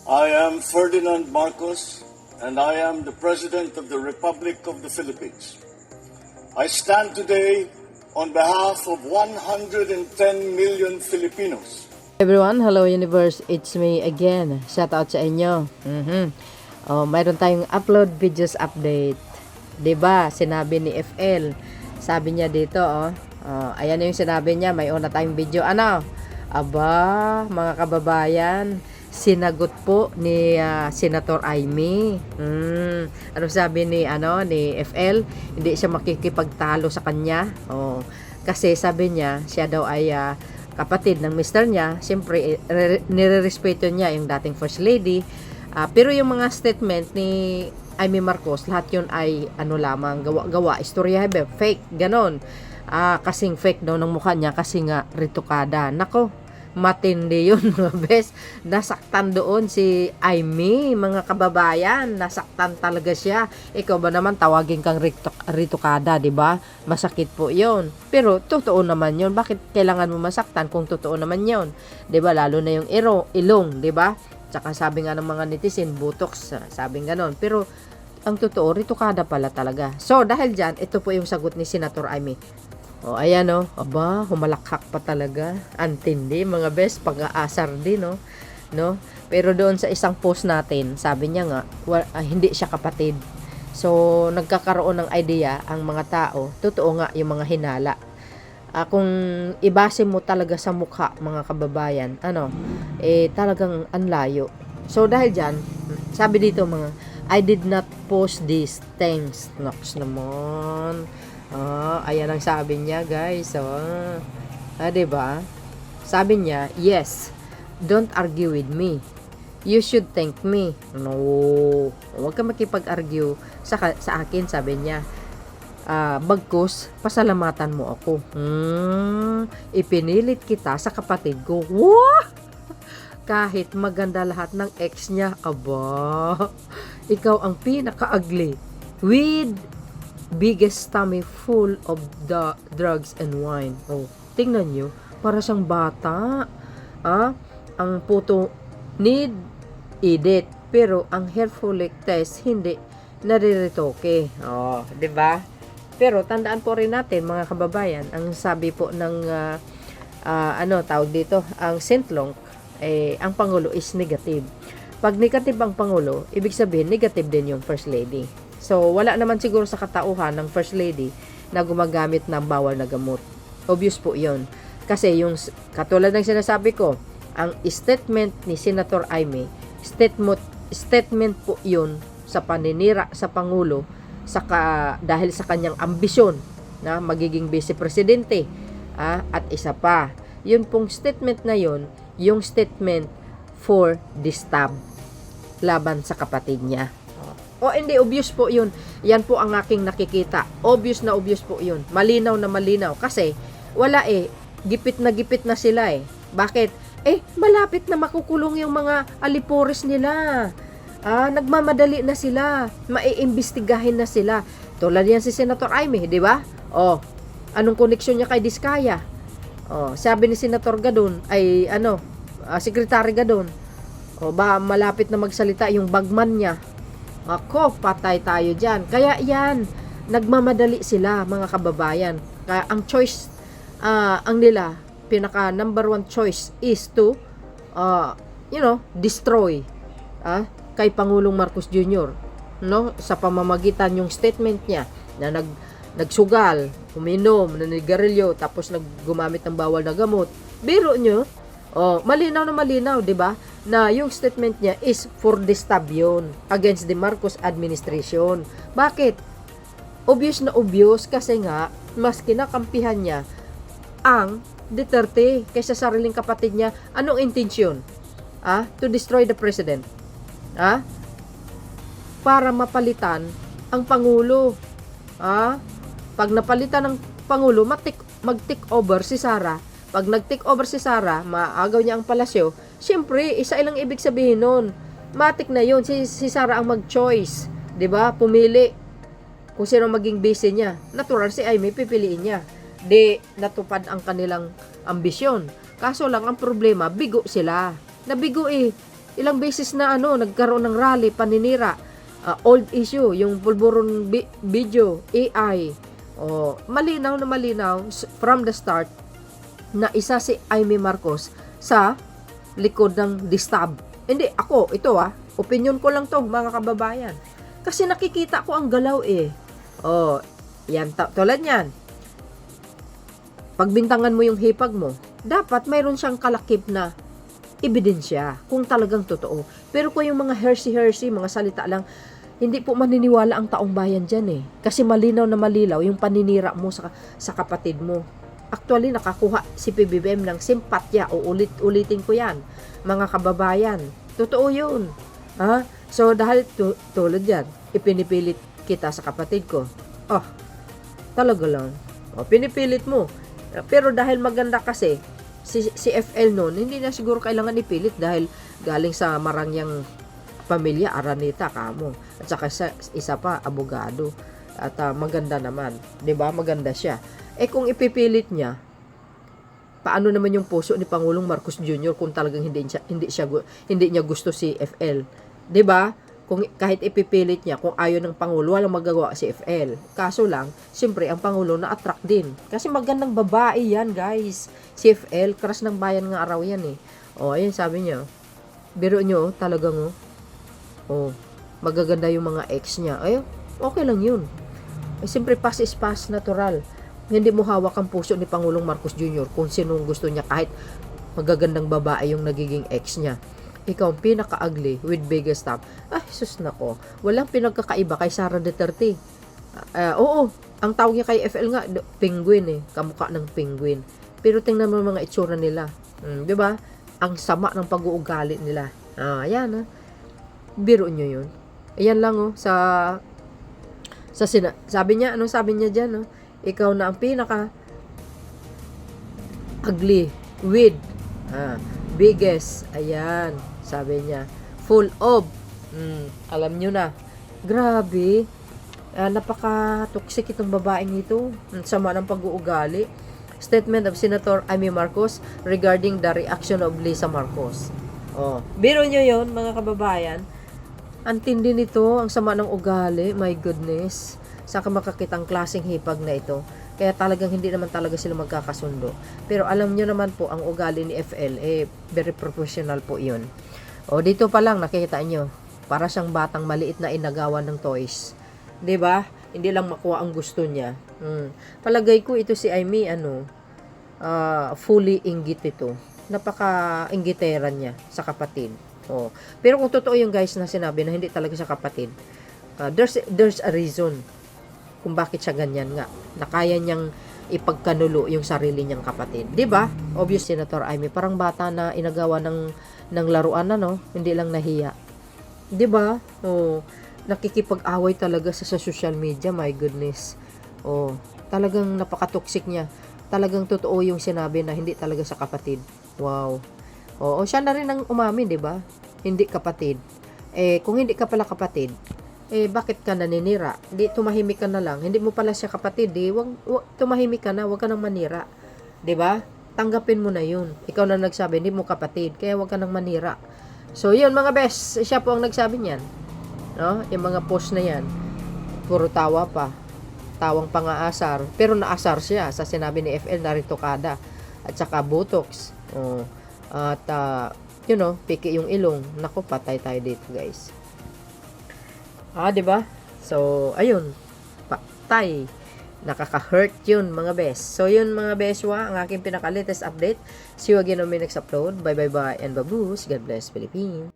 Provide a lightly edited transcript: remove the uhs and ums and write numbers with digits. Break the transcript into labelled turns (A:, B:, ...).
A: I am Ferdinand Marcos, and I am the President of the Republic of the Philippines. I stand today on behalf of 110 million Filipinos.
B: Everyone, hello universe, it's me again. Shout out sa inyo. Mayroon tayong upload videos update. 'Di ba? Sinabi ni FL. Sabi niya dito, ayan yung sinabi niya, may una tayong video. Ano? Aba, mga kababayan, sinagot po ni Senator Amy. Ano sabi ni FL? Hindi siya makikipagtalo sa kanya. Kasi sabi niya, siya daw ay kapatid ng mister niya. Siyempre, nirerespeto niya yung dating First Lady. Pero yung mga statement ni Amy Marcos, lahat yun ay lamang, gawa-gawa, istorya, fake, ganon. Kasing fake daw ng mukha niya kasi nga ritukada. Nako, matindi yun mga bes. Nasaktan doon si Amy, mga kababayan. Nasaktan talaga siya. Ikaw ba naman tawagin kang ritukada, di ba? Masakit po yun. Pero totoo naman yun. Bakit kailangan mo masaktan kung totoo naman yun? Di ba? Lalo na yung ilong, di ba? Tsaka sabi nga ng mga netizen, butox, sabing ganon. Pero ang totoo, ritukada pala talaga. So, dahil dyan, ito po yung sagot ni Senator Amy. Ayan aba, humalakhak pa talaga. Antindi, mga best, pag-aasar din, no? Pero doon sa isang post natin, sabi niya nga, hindi siya kapatid. So, nagkakaroon ng idea ang mga tao, totoo nga yung mga hinala. Kung ibase mo talaga sa mukha, mga kababayan, talagang anlayo. So, dahil dyan, sabi dito I did not post these things. Nox naman. Ayan ang sabi niya, guys. Diba? Sabi niya, yes, don't argue with me. You should thank me. No. Huwag ka makipag-argue sa akin, sabi niya. Bagkus, pasalamatan mo ako. Ipinilit kita sa kapatid ko. Wah! Kahit maganda lahat ng ex niya, aba, ikaw ang pinaka-ugly. With biggest tummy full of the drugs and wine. Tingnan nyo, para siyang bata. Ang puto need edit, pero ang hair follicle test hindi nariritoke. Diba? Pero tandaan po rin natin, mga kababayan, ang sabi po ng tawag dito, ang Sintlong, ang Pangulo is negative. Pag negative ang Pangulo, ibig sabihin negative din yung First Lady. So, wala naman siguro sa katauhan ng First Lady na gumagamit ng bawal na gamot. Obvious po yun. Kasi yung, katulad ng sinasabi ko, ang statement ni Senator Amy, statement po yun sa paninira sa Pangulo dahil sa kanyang ambisyon na magiging vice presidente. At isa pa, yun pong statement na yun, yung statement for distab laban sa kapatid niya. Hindi, obvious po yun. Yan po ang aking nakikita. Obvious po yun. Malinaw na malinaw. Kasi, wala gipit na sila Bakit? Malapit na makukulong yung mga alipores nila. Nagmamadali na sila. Maiimbestigahin na sila. Tulad yan si Senator Amy, di ba? Anong koneksyon niya kay Diskaya? Sabi ni Senator Gadon, Secretary Gadon, malapit na magsalita yung bagman niya. Ako, patay tayo dyan. Kaya yan, nagmamadali sila, mga kababayan. Kaya ang choice, ang nila, pinaka number one choice is to, destroy kay Pangulong Marcos Jr. Sa pamamagitan yung statement niya na nagsugal, uminom, nanigarilyo, tapos gumamit ng bawal na gamot. Biro nyo, malinaw na malinaw, di ba? Na yung statement niya is for distab yun against the Marcos administration. Bakit? Obvious na obvious kasi nga mas kinakampihan niya ang Duterte kaysa sariling kapatid niya. Anong intensyon? To destroy the president. Para mapalitan ang Pangulo. Pag napalitan ng Pangulo, mag-take over si Sara. Pag nag-take over si Sara, maagaw niya ang palasyo. Siyempre, isa ilang ibig sabihin nun. Matik na yun. Si Sara ang mag-choice. 'Di ba? Pumili kung sino maging base niya. Natural si Amy, pipiliin niya. Di natupad ang kanilang ambisyon. Kaso lang, ang problema, bigo sila. Nabigo Ilang beses na nagkaroon ng rally, paninira. Old issue, yung pulburon video, AI. Malinaw na malinaw from the start na isa si Amy Marcos sa likod ng distab. Hindi, ito opinion ko lang to mga kababayan. Kasi nakikita ko ang galaw yan, tulad yan. Pagbintangan mo yung hipag mo, dapat mayroon siyang kalakip na ebidensya kung talagang totoo. Pero kung yung mga hersey, mga salita lang, hindi po maniniwala ang taong bayan dyan Kasi malinaw na malilaw yung paninira mo sa kapatid mo. Actually, nakakuha si PBBM ng simpatya. Ulitin ko yan, mga kababayan. Totoo yun. So, dahil tulad yan, ipinipilit kita sa kapatid ko. Talaga lang. Pinipilit mo. Pero dahil maganda kasi, si FL noon, hindi na siguro kailangan ipilit dahil galing sa marangyang pamilya, Araneta, kamo. At saka isa pa, abogado. At maganda naman. 'Di ba? Maganda siya. Kung ipipilit niya, paano naman yung puso ni Pangulong Marcos Jr. kung talagang hindi niya gusto si FL? 'Di ba? Kung kahit ipipilit niya, kung ayaw ng Pangulo, walang magagawa si FL. Kaso lang, siyempre, ang Pangulo na-attract din. Kasi magandang babae yan, guys. Si FL, crush ng bayan nga araw yan ayun, sabi niya. Biro nyo, talagang magaganda yung mga ex niya. Okay lang yun. Siyempre, pass is pass, natural. Hindi mo hawak ang puso ni Pangulong Marcos Jr. kung sinong gusto niya, kahit magagandang babae yung nagiging ex niya. Ikaw ang pinaka-ugly with biggest top. Sus nako. Walang pinagkakaiba kay Sara Duterte. Ang tawag niya kay FL nga, penguin kamukha ng penguin. Pero tingnan mo mga itsura nila. 'Di ba? Ang sama ng pag-uugali nila. Ayan Biro nyo yun. Ayan lang sabi niya, anong sabi niya diyan ikaw na ang pinaka ugly with biggest. Ayan, sabi niya. Full of. Alam nyo na. Grabe. Napaka-toxic itong babaeng ito. Sama ng pag-uugali. Statement of Senator Amy Marcos regarding the reaction of Lisa Marcos. Biro nyo yun, mga kababayan. Ang tindi nito, ang sama ng ugali. My goodness. Saan ka makakita ang klaseng hipag na ito? Kaya talagang hindi naman talaga sila magkakasundo. Pero alam nyo naman po, ang ugali ni FL, very professional po yun. Dito pa lang, nakikita nyo, para siyang batang maliit na inagawan ng toys. 'Di ba? Hindi lang makuha ang gusto niya. Palagay ko ito si Amy, fully inggit ito. Napaka-inggitera niya sa kapatid. Pero kung totoo yung guys na sinabi na hindi talaga siya kapatid, there's a reason kung bakit siya ganyan nga, na kaya niyang ipagkanulo yung sarili niyang kapatid. 'Di ba? Obvious, Senator Amy, parang bata na inagawa ng laruan hindi lang nahiya. 'Di ba? Nakikipag-away talaga sa social media, my goodness. Talagang napaka-toxic niya. Talagang totoo yung sinabi na hindi talaga sa kapatid. Wow. Siya na rin ang umamin, 'di ba? Hindi kapatid. Kung hindi ka pala kapatid, bakit ka naninira? Di tumahimik ka na lang. Hindi mo pala siya kapatid, wag tumahimik ka na, wag ka nang manira. 'Di ba? Tanggapin mo na 'yun. Ikaw na nagsabi, hindi mo kapatid, kaya wag ka nang manira. So, 'yun mga best, siya po ang nagsabi niyan. Yung mga post na 'yan. Puro tawa pa. Tawang pangaasar, pero naasar siya sa sinabi ni FL na ritokada at saka botox. At piki yung ilong. Naku, patay tayo dito, guys. 'Di ba? So, ayun. Patay. Nakaka-hurt yun, mga best. So, yun, mga beswa, ang aking pinaka-latest update. See you again on my next upload. Bye, bye, bye, and baboos. God bless, Philippines.